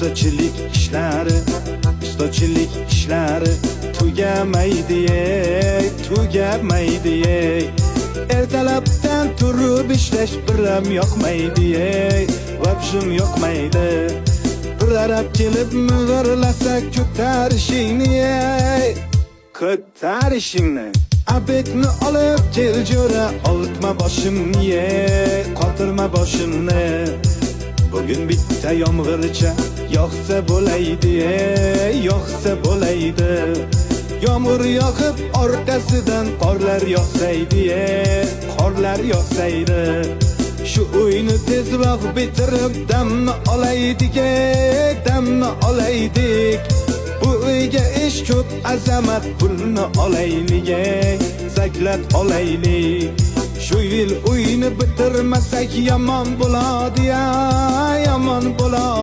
ustachilik ishlari tugamaydi, ertalabdan turib ishlash biram yoqmaydi, vobshim yoqmaydi. Bir arab kelib mug'irlasa ko'tarishingni, abetni olib kel jo'ra, oltma boshimni, qotirma boshimni. Bugün bitta yomg'ircha yoqsa bo'laydi, Yomg'ir yoqib orqasidan qorlar yoqsaydi, Shu uyni tezroq bitirib damni olaydik, Bu uyga ish ko'p, azamat pulni olaylik, zaklat olaylik. Shu yil uyni bitirmasak yomon bo'ladi, yomon bo'ladi.